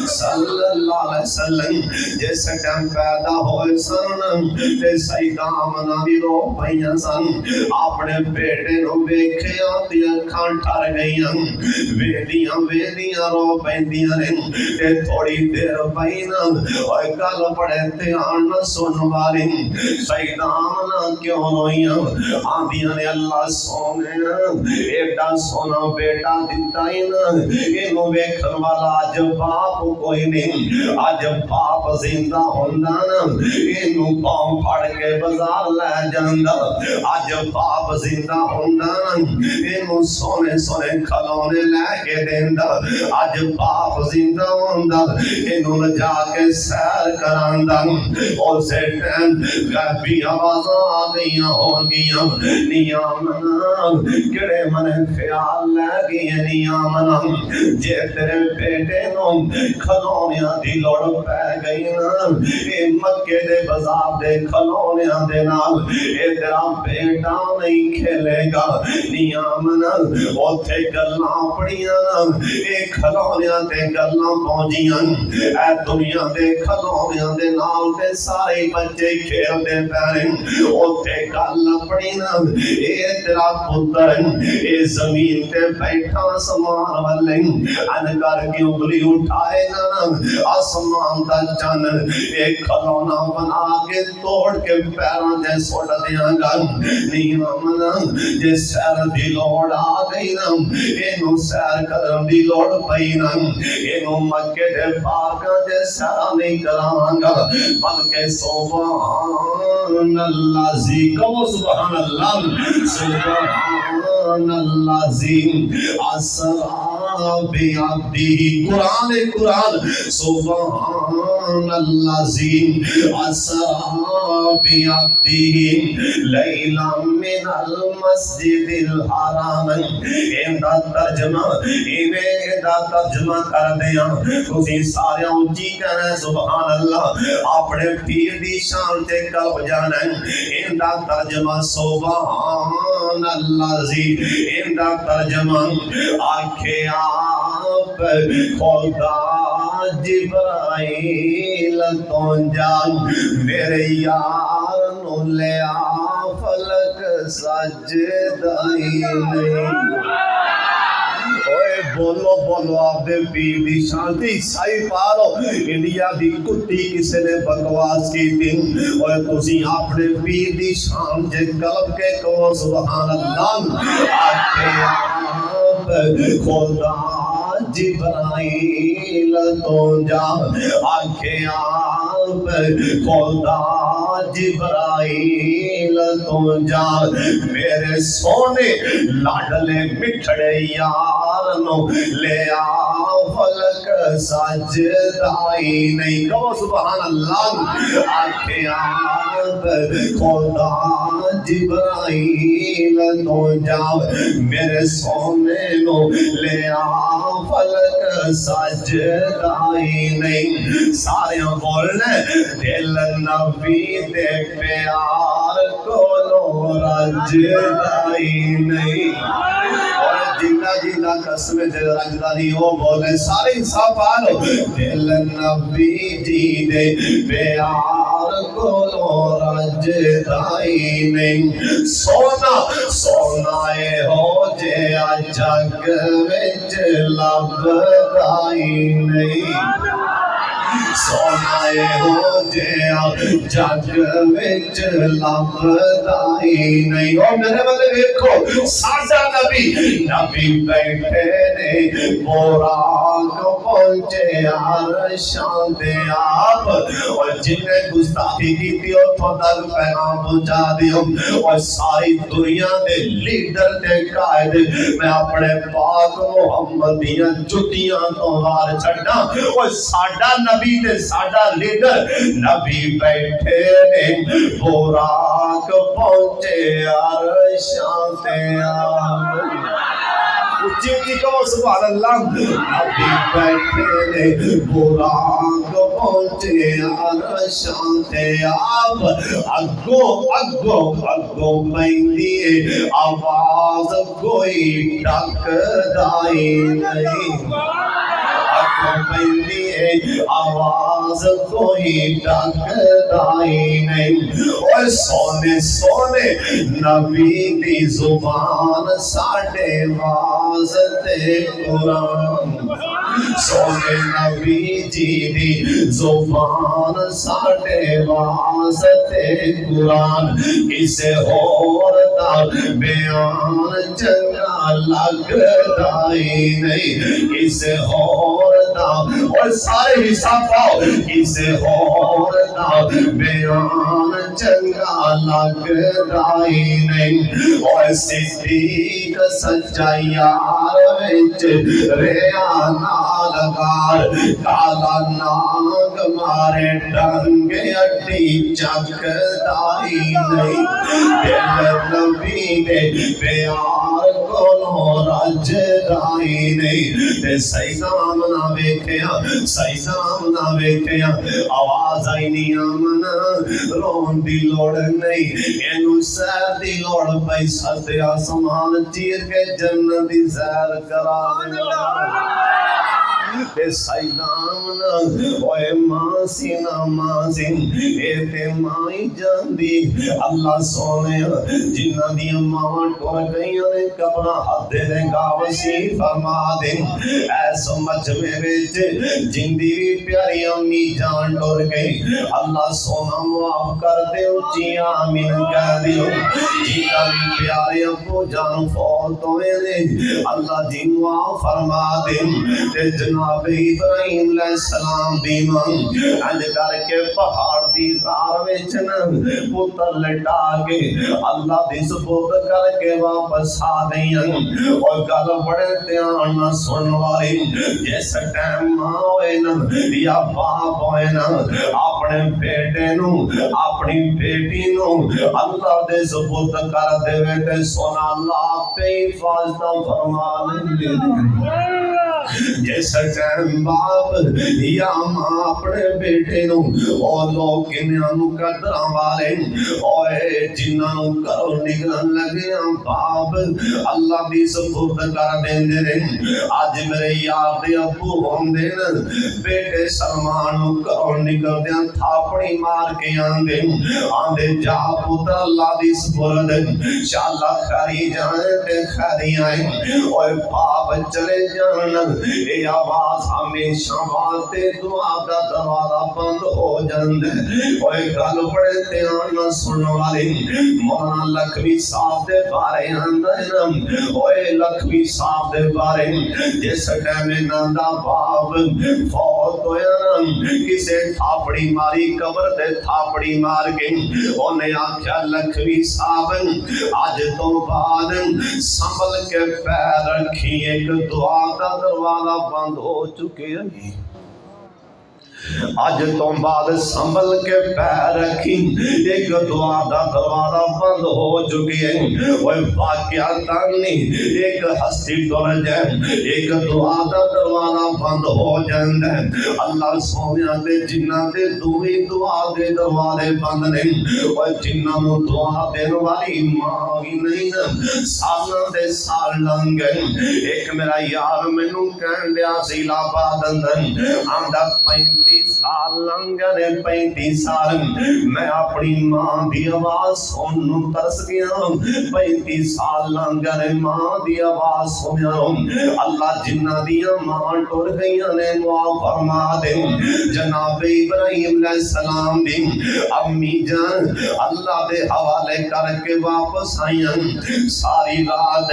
صلی اللہ علیہ وسلم جس ٹائم پیدا ہوئے سن تے سیدہ آمنہ بھی رو پہیاں سن اپنے بیٹے نو بیکھے آتی اکھاں ٹھر گئیاں ویدیاں رو پہندیاں نے تے تھوڑی دیر پہینا اور کل پڑے تے آنا سن والی سیدہ آمنہ کیوں روئیاں آدھیاں نے اللہ سونے ایڈا سونا بیٹا دیتا ہی نا انہوں بیکھن والا آج باپ کوئی نہیں آج باپ زندہ ہوندہ نا انہوں پاؤں پھڑ کے بازار لے جاندہ آج باپ زندہ ہوندہ نا انہوں سونے سونے کھلونے لے کے دیندہ آج باپ زندہ ہوندہ انہوں جا کے سیر کراندہ اور سے ٹائم غیبی آوازاں آگئیاں ہونگیاں نیامنا کڑے من خیال لے گئے نیامنا جے تیرے بیٹے نو کھلونیاں دی لوڑ پہ گئی نا اے مکے دے بازار دے کھلونیاں دے نال اے تیرا بیٹا نہیں کھیلے گا نیامنا اوتھے گلاں پڑیاں نا اے کھلونیاں تے گلاں پہنچیاں اے دنیا دے کھلونیاں دے نال تے سارے بچے کھیل دے پیرے اوتھے گل پڑی نا اے تیرا پتر اے زمین تے بیٹھا آسمان والے ان کر کے انگلی اٹھائے نا آسمان دا چن ایک کھلونا بنا کے توڑ کے پیروں دے سٹ دیاں گا نہیں آمنا جے سیر دی لوڑ آ گئی نا اینو سیر کرن دی لوڑ پئی نا اینو مکے دے پاکاں دے سیر نہیں کراں گا بلکہ سبحان اللہ زی کہو سبحان اللہ سبحان اللہ زی اسرا بعبدہ قرآن سبحان اللہ زی اسرا بعبدہ لیلا من المسجد الحرام ایندا ترجمہ کر دیا تسی سارے اونچی کہنا سبحان اللہ اپنے پیر دی شان تے کب جانا ایندا ترجمہ سبحان اللہ زی ایندا ترجمہ آنکھیں آپ خدا جبرائیل تو جان میرے یار نو لیا فلک سجدائی نہیں بولو بولو آپ دے پیر دی شانتی سائی پارو انڈیا دی کٹی کسے نے بکواس کی تھی اور تسی اپنے پیر دی شان جے قلب کے کو سبحان اللہ آتے آپ خدا جبرائیل تو جا آنکھیں آپ خدا جبرائیل تو جا میرے سونے لاڈلے مٹھڑے یار نو لے آ فلک سجدائی نہیں کہو سبحان اللہ آنکھیں آپ خدا جبرائیل تو جا میرے سونے نو لے آ فلک سجدائی نہیں سارے بولنے دل نبی دے پیار کو لو رجدائی نہیں اور جنہ قسم دے رجدائی ہو بولے سارے انصاف آلو دل نبی جی دے پیار کو لو رجدائی نہیں سونائے ہو جے جگ وچ لبدائی نہیں سونائے ہو جے جگ وچ لبدائی نہیں اور میرے والے دیکھو ساڈا نبی بیٹھے نے براق پہنچے عرشاں دے آپ اور جن نے گستاخی کی تھی اور تھوڑا پیغام پہنچا دیو اور ساری دنیا دے لیڈر دے قائد میں اپنے پاک محمدیاں جٹیاں تو ہار چھڑنا اور ساڈا نبی تے ساڈا لیڈر نبی بیٹھے نے براق پہنچے عرشاں تے آپ اچھی اچھی کہو سبحان اللہ نبی بیٹھے نے براق پہنچے عرشاں تے آپ اگو مہندی آواز کوئی ڈکدائی نہیں پہلی آواز کوئی ڈکدائی نہیں اور سونے نبی دی زبان ساڈے واسطے قرآن سونے نبی جی دی زبان ساڈے واسطے قرآن کسے اور دا بیان چنگا لگدائی نہیں کسے اور دا اور سارے حساب پاؤ کسے اور دا بیان چنگا لگدائی نہیں اور صدیق سچا یار وچ ریا نالگار کالا ناگ مارے ڈنگ اٹھی چکدائی نہیں دل نبی دے پیار کولو رجدائی نہیں تے سیدام نہ ویکھیا سیدام نہ ویکھیا آواز آئی نہیں آمنا رون دی لوڑ نہیں اینو سیر دی لوڑ پیسہ تے آسمان چیر کے جنت دی سیر کرا دے تے سیدام نہ اوے ماں سینہ مازن اے مائی جاندی اللہ سونے جنہ دی ماں ٹر گئی نے قبر حد دے گاوسی فرما دے اے سمجھ میرے جندی پیاری امی جان ٹر گئی اللہ سونا معاف کر دے اچھی آمین کہہ دیو جنہ بھی پیارے ابو جان فوت ہوئے نے اللہ جی معاف فرما دے تے جناب ابراہیم علیہ السلام دی ماں انج کر کے پہاڑ دی غار وچ پتر لٹا کے اللہ دی سپرد کر کے واپس آ گئی اور گل بڑے دھیان نال سن والی جس ٹائم ماں ہوئے نا یا باپ ہوئے نا اپنے بیٹے نو اپنی بیٹی نو اللہ دے سپرد کر دے تے سونا اللہ پہ حفاظت فرما لے جس ٹائم باپ یا ماں اپنے بیٹے نو اور لوگ کنیاں مقدراں والے اوے جنہاں نو کرو نگلن لگے باپ اللہ دی سپرد کر دیندے رہے اج میرے یار دے ابو ہوندے نا بیٹے سلمان نو کرو نگل دیاں تھاپڑی مار کے آندے جا پتر اللہ دی سپرد انشاءاللہ خیری جانے تے خیری آئیں اوے باپ چلے جانا اے آواز ہمیشہ واسطے دعا دا دروازہ بند ہو جاندے اوے گل بڑے دھیان نال سن والی مولانا لکھوی صاحب دے بارے آندا ہے اوے لکھوی صاحب دے بارے جس ٹائم انہاں دا باپ فوت ہویا کسے تھاپڑی ماری قبر تے تھاپڑی مار کے اونے آکھیا لکھوی صاحب اج تو بعد سنبھل کے پیر رکھی ایک دعا دا دروازہ بند ہو چکے ہیں آج تو بعد سنبھل کے پیر رکھی ایک دعا دا دروازہ بند ہو چکی ہے وہ واقعہ تانی ایک ہستی ٹر جائے ایک دعا دا دروازہ بند ہو جائے اللہ سونیا دے جنہ دے دوئی دعا دے دروازے بند نہیں وہ جنہ نو دعا دین والی ماں ہی نہیں سالہ دے سال لنگ گئے ایک میرا یار میں نو کہن لیا سیلا بادندن آمدہ 35 سال لنگنے 35 سال میں اپنی ماں دی آواز سنوں ترس گیا 35 سال لنگنے ماں دی آواز سنیا اللہ جنہ دیا ماں ٹر گئی نے معاف فرما دے جناب ابراہیم علیہ السلام دی امی جان اللہ دے حوالے کر کے واپس آئیں ساری رات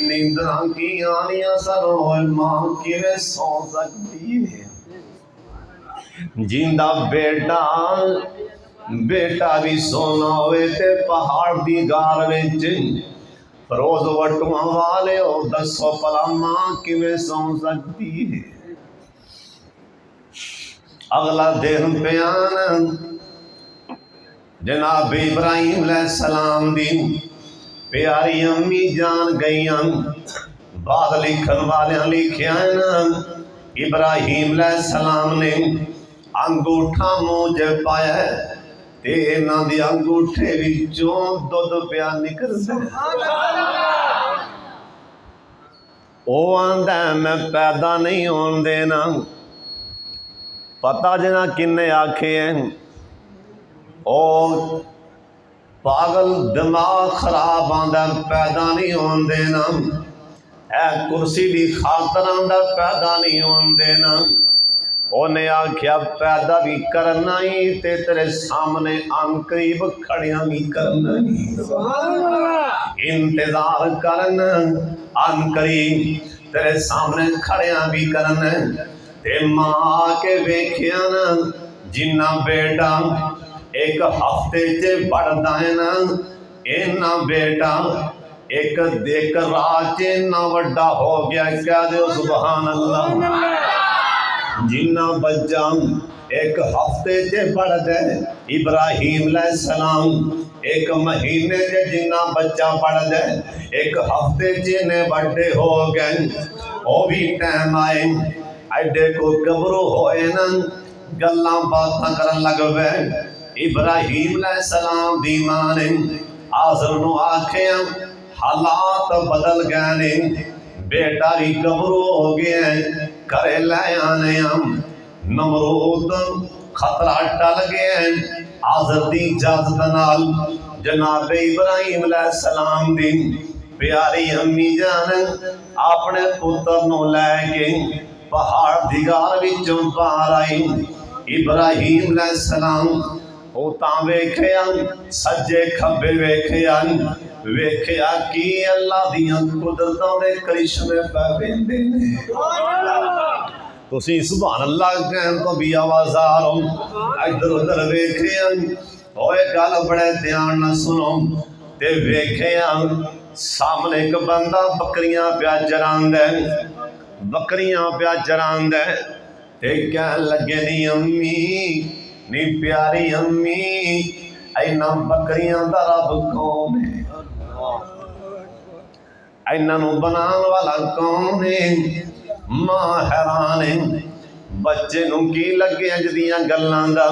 نیندراں کی آنیاں سنو ماں کیویں سو سکتی ہے جیندہ بیٹا بھی سونا ہوئے تے پہاڑ دی گار وچ روز وٹواں والے ہو دسو پلا ماں کیویں سو سکتی ہے اگلا دن بیان جناب ابراہیم علیہ السلام دی پیاری امی جان گئیاں بعد لکھن والیاں لکھیا نا ابراہیم علیہ السلام نے انگوٹھا موجے پایا ہے تے انہاں دی انگوٹھے وچوں دودھ پیا نکلدا او آندا میں پیدا نہیں ہون دینا پتہ جنا کنے آکھے ہیں او پاگل دماغ خراب آندا پیدا نہیں ہون دینا اے کرسی دی خاطر آندا پیدا نہیں ہون دینا اونے آکھیا پیدا بھی کرنا ہی تے تیرے سامنے ان قریب کھڑیاں بھی کرنا ہی انتظار کرنا ان قریب تیرے سامنے کھڑیاں بھی کرنا تے ماں کے ویکھیا نا جنہ بیٹا ایک ہفتے چے بڑھدا ہے نا اینا بیٹا ایک رات چے نہ وڈا ہو گیا کہہ دے سبحان اللہ جنہ بچہ ایک ہفتے چے بڑھ گئے ابراہیم علیہ السلام ایک مہینے چے جنہ بچہ بڑھ گئے ایک ہفتے چے نے بڑھے ہو گئے وہ بھی ٹائم آئے ایڈے کو گبرو ہوئے نا گلاں باتاں کرن لگ گئے ابراہیم علیہ السلام دی ماں نے آزر نو آکھیا حالات بدل گئے نے بیٹا بھی گبرو ہو گیا ہے کرے لے آنے ہم نمرود خطرہ ٹل گیا ہے حضرت اجازت نال جناب ابراہیم علیہ السلام دی پیاری امی جان اپنے پتر نو لے کے پہاڑ دی غار وچوں باہر آئی ابراہیم علیہ السلام ہوتا ویکھیا سجے کھبے ویکھیا ویکھیا کہ اللہ دیاں قدرتاں دے کرشمے پہ ویندے نے تسی سبحان اللہ کہن تو بھی آواز آ رہا ادھر ادھر ویکھیا اوے گل بڑے دھیان نہ سنو تے ویکھیا سامنے ایک بندہ بکریاں پیا چراندے بکریاں پیا چراندے تے کہن لگے نی امی نی پیاری امی اینا بکریاں دا رب کون ہے اینا نو بنان والا کون ہے ماں حیران ہے بچے نو کی لگے اجدیاں گلاں دا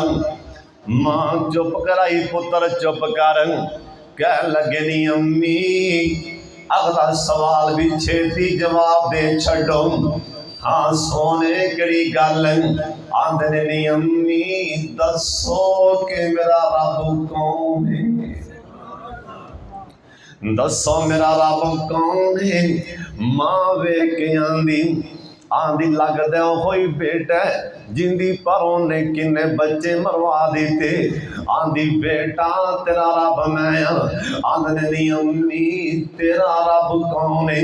ماں چپ کرائی پتر چپ کر کہہ لگے نی امی اگلا سوال بھی چھیتی جواب دے چھڑو ہاں سونے کڑی گل آندھنے نی امی دسو کہ میرا رب کون ہے دسو میرا رب کون ہے ماں وے کے آندھی لگ دے ہوئی بیٹا جن دی پروں نے کنے بچے مروا دیتے آندھی بیٹا تیرا رب میں آندھنے نی امی تیرا رب کون ہے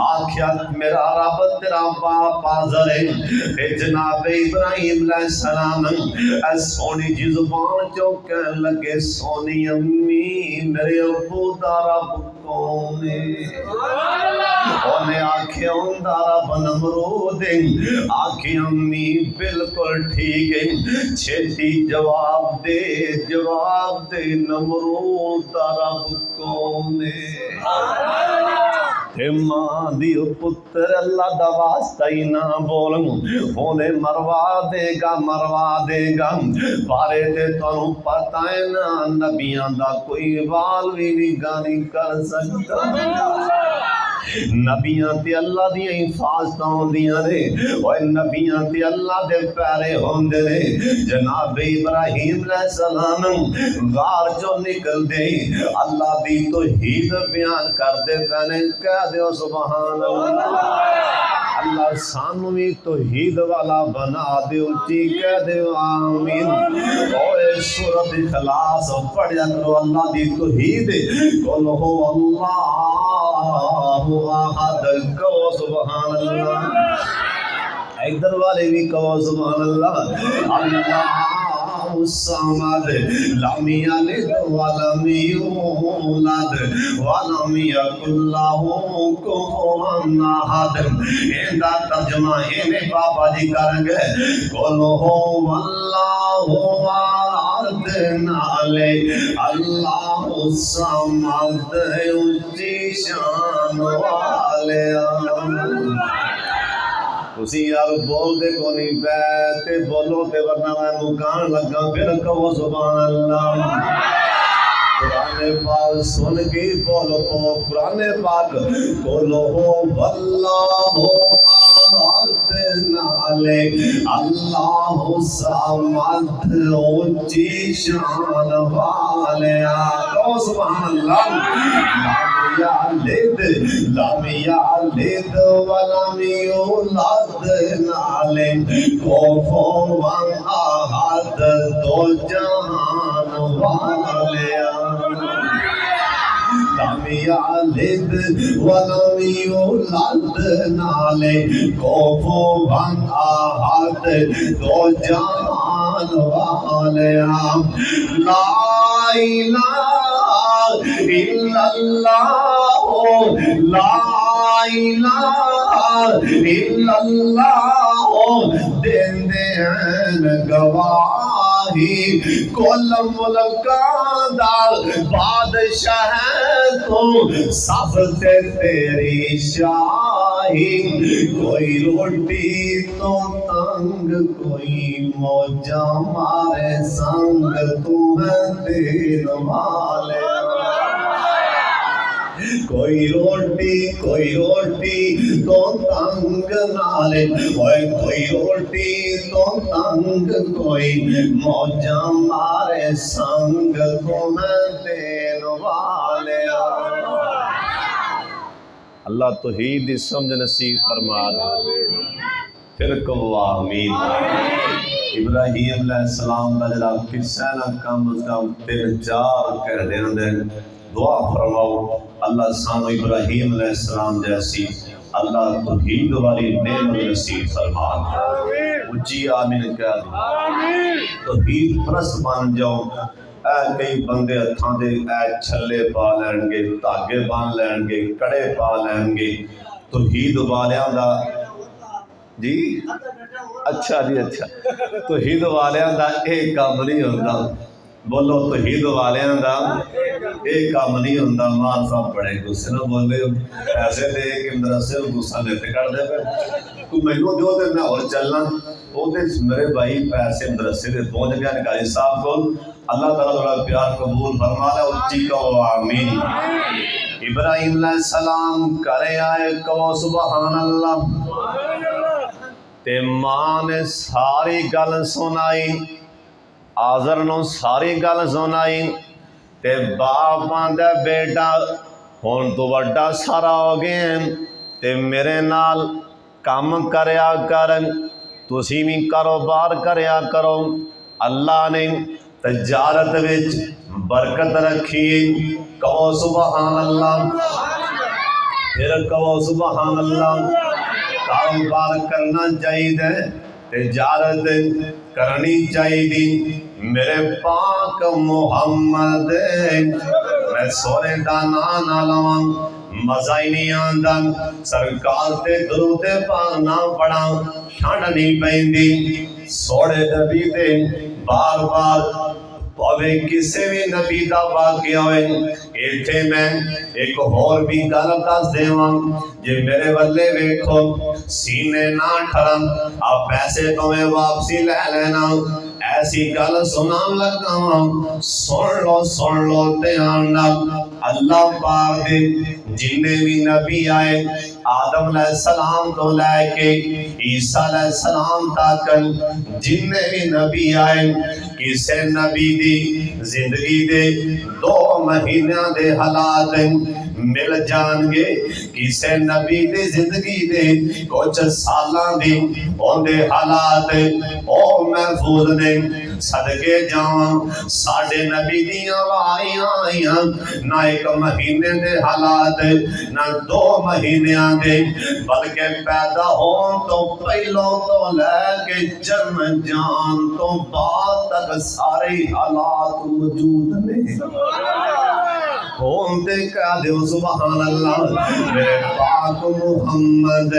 آکھیا میرا رب تیرا باپ آزر ہے جناب ابراہیم علیہ السلام اے سونی جی زبان جو کہن لگے سونی امی میرے ابو دا رب کون ہے انہیں آکھیا ان دا رب نمرود ہے آکھیا امی بالکل ٹھیک ہے چھیتی جواب دے نمرود دا رب کون ہے تے ماں دی پتر اللہ دا واسطہ ہی نہ بولن انہیں مروا دے گا بارے تے تانوں پتہ ہے نا نبیاں دا کوئی وال بھی نہیں کر سکتا نبیاں تے اللہ دیاں حفاظتاں ہوندیاں نے اور نبیاں تے اللہ دے پیارے ہوندے نے جناب ابراہیم علیہ السلام غار جو نکل دے اللہ دی توحید بیان کر دے پہنے کہہ دیو سبحان اللہ اللہ سانو بھی توحید والا بنا دیو جی کہہ دیو آمین اوے سورۃ اخلاص پڑھ جا کرو اللہ دی توحید قل ہو اللہ احد کہو سبحان اللہ ادھر والے بھی کہو سبحان اللہ اللہ الصمد لم یلد ولم یولد ولم یکن له کفوا احد ایندا ترجمہ اینے بابا جی کریں گے قل هو اللہ احد نالے اللہ الصمد اونچی شان والے تسی یار بول دے کو نہیں بیتے بولو تے ورنہ میں مکان لگا پھر کہو سبحان اللہ قرآن پاک سن کے بولو قرآن پاک بولو واللہ احد نالے اللہ الصمد اونچی شان والے کہو سبحان اللہ لم یلد ولم یولد نالے کفوا احد دو جہان والے لم یلد ولم یولد نالے کفوا احد دو جہان والے لا الہ الا اللہ لا الہ الا اللہ دین دین گواہی کل ملکاں دا بادشاہ تو سب تے تیری شاہی کوئی روٹی تو تنگ کوئی موجہ مارے سنگ تو ہے دین والے کوئی روٹی تو تنگ نالے، کوئی روٹی تو تنگ، کوئی موجہ مارے سنگ تمہیں دین والے۔ اللہ توحید دی سمجھ نصیب فرما دے، پھر کہو آمین۔ ابراہیم علیہ السلام کا جڑا قصہ نا کم از کم 3-4 کہہ دیں، دعا فرماؤ اللہ سانو ابراہیم علیہ السلام جیسی اللہ توحید والی نعمت نصیب فرما دے۔ اچھی آمین کہہ دو، توحید پرست بن جاؤ۔ کئی بندے ہتھاں دے چھلے پا لین گے، دھاگے بن لین گے، کڑے پا لین گے، توحید والیاں دا جی اچھا جی اچھا، توحید والیاں دا ایک کام نہیں ہوندا، بولو توحید والیاں دا ایک کام نہیں ہوندا۔ ماں صاحب بڑے غصے نہ بولے، پیسے دے کے مدرسے غصہ دیتے کر دے پہ تو مینوں دیو تے میں اور چلنا، وہ تے میرے بھائی پیسے مدرسے دے پہنچ گیا نکالی صاحب کو، اللہ تعالیٰ تھوڑا پیار قبول فرما لے، اچھی کہو آمین۔ ابراہیم علیہ السلام کرے آئے کہو سبحان اللہ، تے ماں نے ساری گل سنائی، آذر نو ساری گل سنائی، تے باپ آندا بیٹا ہن تو وڈا سارا ہو گئے تے میرے نال کم کریا کر، تسی بھی کاروبار کریا کرو۔ اللہ نے تجارت وچ برکت رکھی، کہو سبحان اللہ، پھر کہو سبحان اللہ۔ کاروبار کرنا چاہیے، تجارت کرنی چاہیے۔ میرے پاک محمد میں سونے دا نام نہ لواں مزہ ہی نہیں آندا، سرکار تے درود پاک نہ پڑھا ٹھنڈ نہیں پیندی، سونے نبی تے بار بار پاوے کسے بھی نبی دا واقعہ ہوئے۔ ایتھے میں ایک اور بھی گل دس دیواں، جے میرے والے ویکھو سینے نہ ٹھرم، آپ پیسے تو میں واپسی لے لینا، ایسی گل سنا لگا، سن لو دھیان نال۔ اللہ پاک دے جننے بھی نبی آئے، آدم علیہ السلام تو لے کے عیسیٰ علیہ السلام تک جننے بھی نبی آئے، کسے نبی دی زندگی دے 2 مہینہ دے حالات مل جان گے، کسے نبی دی زندگی دے کچھ سالاں دی ہوندے حالات او محفوظ نے۔ صدقے جاواں ساڈے نبی دیاں واریاں آئیاں نہ 1 مہینے دے حالات نہ 2 مہینیاں دے، بلکہ پیدا ہون تو پہلوں تو لے کے جنم جان تو بعد تک سارے حالات موجود نے۔ ہون دے کہہ دیو سبحان اللہ۔ میرے پاک محمد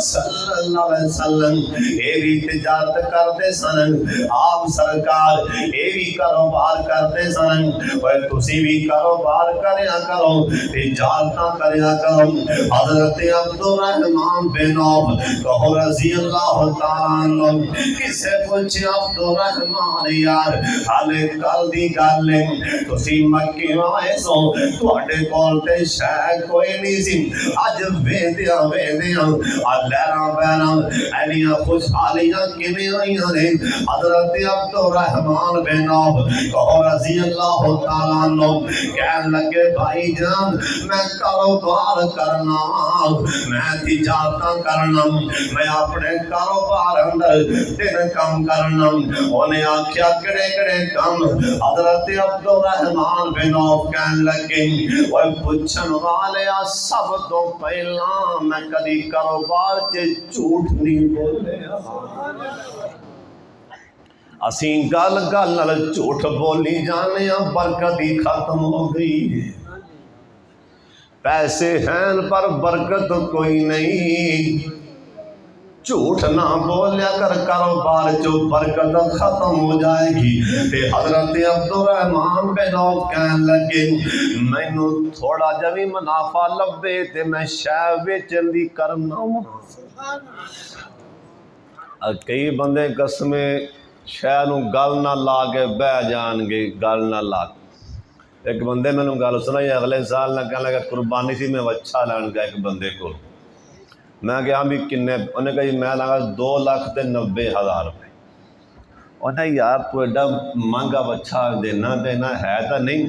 صلی اللہ علیہ وسلم اے بھی تجارت کرتے سن، آپ سرکار اے بھی کاروبار کرتے سن، اور تسی بھی کاروبار کریا کرو، تجارتاں کریا کرو۔ حضرت عبدالرحمن بن عوف کہو رضی اللہ تعالیٰ عنہ، کسے پوچھے عبدالرحمن یار حالے کل دی گل تسی مکے آئے سو، تواڈے کول تے شے کوئی نہیں سی، اج ویندیاں لہراں بہراں اینیاں خوشحالیاں کیویں آئیاں نے۔ حضرت عبدالرحمن بن عوف کہو رضی اللہ تعالیٰ عنہ کہن لگے بھائی جان میں کاروبار کرنا، میں تجارتاں کرنا، میں اپنے کاروبار اندر 3 کام کرنا۔ انہیں آکھیا کڑے کڑے کام؟ حضرت عبدالرحمن بن عوف کہن لگے وہ پوچھن والیا سب تو پہلا میں کدی کاروبار چ جھوٹ نہیں بولیا، اسیں گل گل نال جھوٹ بولی جانے، برکت ہی ختم ہو گئی، پیسے ہیں پر برکت کوئی نہیں، جھوٹ نہ بولیا کر کاروبار جو برکت ختم ہو جائے گی۔ تے حضرت عبدالرحمن بن عوف کہن لگے مینوں تھوڑا جا بھی منافع لبے تے میں شے ویچن دی کرنا۔ کئی بندے قسمیں شے نوں گل نہ لا کے بہ جان گے، گل نہ لا ایک بندے میں نے گل سنائی اگلے سال نہ کہنے لگا قربانی سی میں اچھا لین گیا ایک بندے کو میں کہا بھی کنے انہیں کہا جی میں لگا 2,90,000 روپے انہیں یار تو ایڈا مہنگا بچہ دینا ہے تو نہیں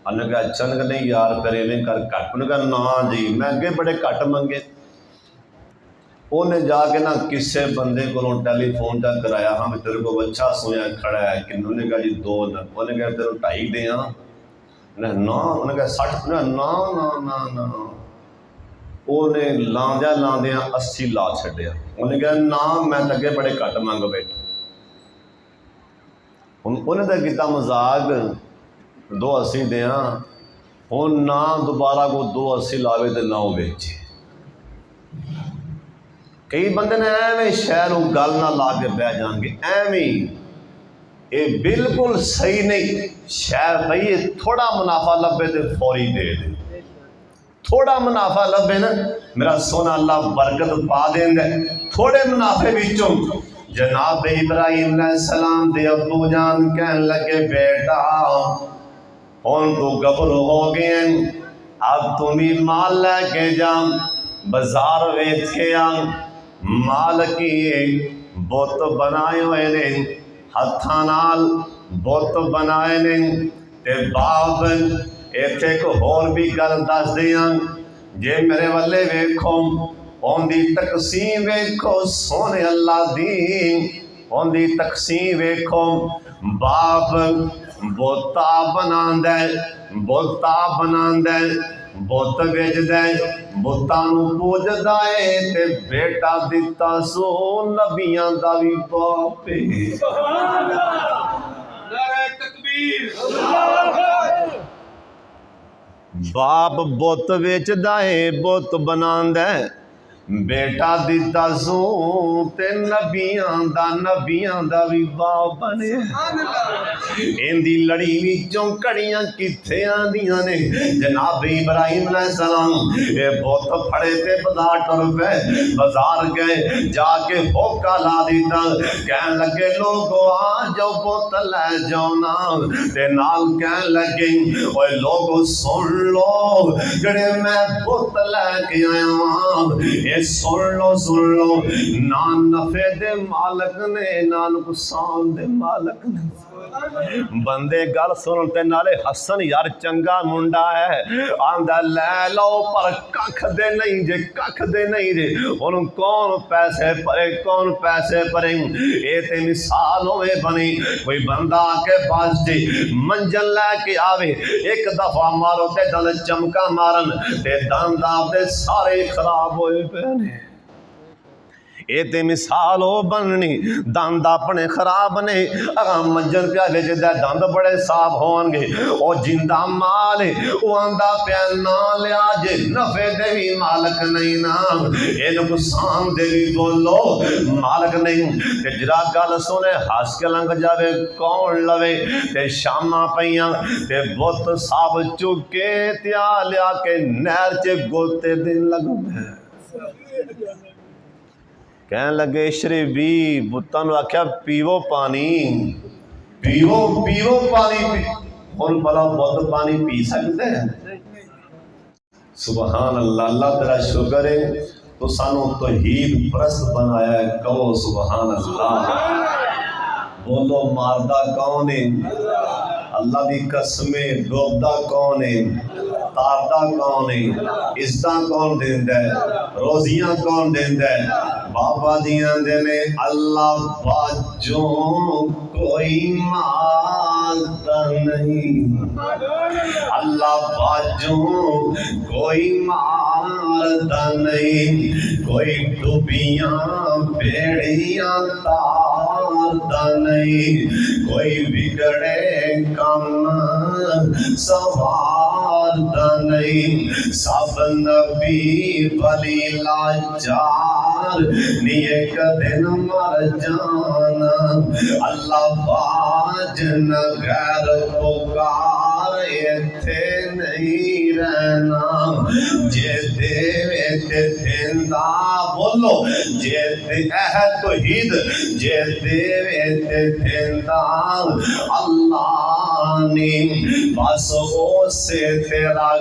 انہیں کہا اچھا انہیں کہا نہیں یار پھر ایویں کر کٹ انہیں کہا نا جی میں اگے بڑے کٹ منگے انہیں جا کے نہ کسے بندے کو ٹیلی فون تک کرایا ہاں تیرے کو بچہ سویا کھڑا ہے کہ انہوں نے کہا جی 2 انہیں کہا تیرے 2.5 دیں نا انہیں کہا 60 نا انہیں لاندیاں 80 لا چھڈیا انہیں کہا نا میں اگے بڑے کٹ منگ بیٹھا انہیں تو کیتا مزاق 280 دیاں ہوں نہ دوبارہ کو 280 لاوے تو نہ وہ بیچے کئی بندے نے ایویں شہر گل نہ لا کے بہ جان گے ایویں یہ بالکل صحیح نہیں شہر بھائی تھوڑا منافع لبے تو فوری دے دے تھوڑا منافع لبے نا میرا سونا اللہ برکت پا دیندا تھوڑے منافع وچوں جناب ابراہیم علیہ السلام دے ابو جان کہن لگے بیٹا ہن تو گبرو ہو گئے اب تم ہی مال لے کے جا بازار ویچ کے آ مال کی بت بنائے ہوئے نے ہتھاں نال بت بنائے نے تے باپ ایتھے کو ہور بھی گل دس دیاں جے میرے والے ویکھو اون دی تقسیم ویکھو سونے اللہ دی اون دی تقسیم ویکھو باپ بوتا بناندا ہے بت ویچدا ہے بتاں نوں پوجدا ہے تے بیٹا دتا سو نبیاں دا وی باپ ہے سبحان اللہ نعرہ تکبیر باپ بت ویچدا ہے بت بناندا ہے بیٹا دیتا سو تے نبیاں دا وی باپ بنے ان دی لڑی وچوں کڑیاں کتھے آندیاں نے جناب ابراہیم علیہ السلام اے بت پھڑے تے بازار ٹر پئے بازار گئے جا کے ہوکا لا دیتا کہن لگے لوگو آ جاؤ بت لے جاؤ نا تے نال کہن لگے اوے لوگو سن لو جڑے میں بت لے کے آیا ہاں سن لو نہ نفع دے مالک نے نہ نقصان دے مالک نے بندے گل سن تے نالے حسن یار چنگا منڈا ہے آندا لے لو پر ککھ دے نہیں جے انہوں کون پیسے پرے اے تے مثال ہوئے بنی کوئی بندہ کے پاس جی منجل لے کے آوے ایک دفعہ مارو تے دن چمکا مارن تے دن دے سارے خراب ہوئے پہنے اے تے مثال ہو بننی دند اپنے خراب نے اگاں منجن پیا وچ دند بڑے صاف ہون گے او جندہ مال او آندا پیا نہ لیا جے نفع دے بھی مالک نہیں نا اے نقصان دے بھی بولو مالک نہیں تے جرا گل سنے ہس کے لنگ جاوے کون لوے تے شاماں پیاں تے بت صاحب چکے تیا لیا کے نہر چ گوتے دین لگ پے کہنے لگے شریبی بتاں نوں آکھیا پیو پانی ہن بھلا بت پانی پی سکتے ہیں سبحان اللہ اللہ تیرا شکر ہے تو سانو توحید پرست بنایا ہے کہو سبحان اللہ بولو ماردا کون ہے اللہ دی قسمیں ڈوبدا کون ہے تاردا کون ہے عزتاں کون دیندا ہے روزیاں کون دیندا ہے بابا دیاں دے میں اللہ باجوں کوئی مالتا نہیں اللہ باجوں کوئی مالتا نہیں کوئی ڈوبیاں بیڑیاں تارتا نہیں کوئی بگڑے کم سوارتا نہیں سب نبی ولی لاچار نی ایک دن مر جانا اللہ باج نہ غیر پکار ایتھے نہیں رہنا جے دیوے تے دیندہ بولو جے توحید جے دیوے تے دیندہ اللہ بس اسے تیرا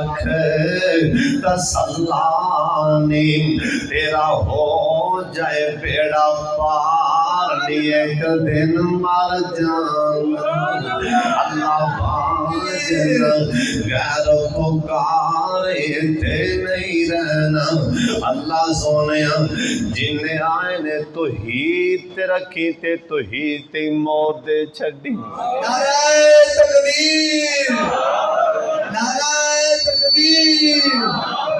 تسلانی تیرا ہو جائے بیڑا پار ایک دن مر جانا اللہ باجر غیر پکارے تھے نہیں رہنا اللہ سونے جن آئے نے توحید تے رکھی تے توحید تے موت دے چھڑی نعرہ تکبیر نعرہ تکبیر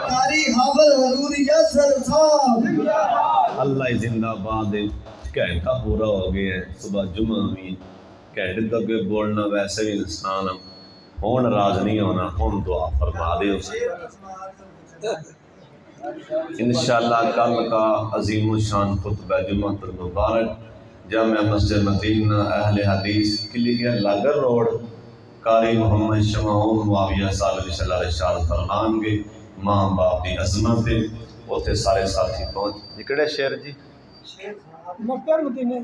قاری حافظ حضور یاسر صاحب اللہ زندہ باد گھنٹہ پورا ہو گیا ہے صبح جمعہ بھی گھنٹے تک بولنا ویسے بھی انسان ہوں ناراض نہیں ہونا ہوں دعا فرما دے انشاءاللہ کل کا عظیم الشان خطبہ جمعہ المبارک جامع مسجد مدینہ اہل حدیث کلیئر لاگر روڈ قاری محمد شمعون معاویہ صاحب صلی اللہ علیہ وسلم فرمان گے ماں باپ دی عظمت ہے اوتھے سارے ساتھی پہنچ نکڑے شیر جی مکہ مدینہ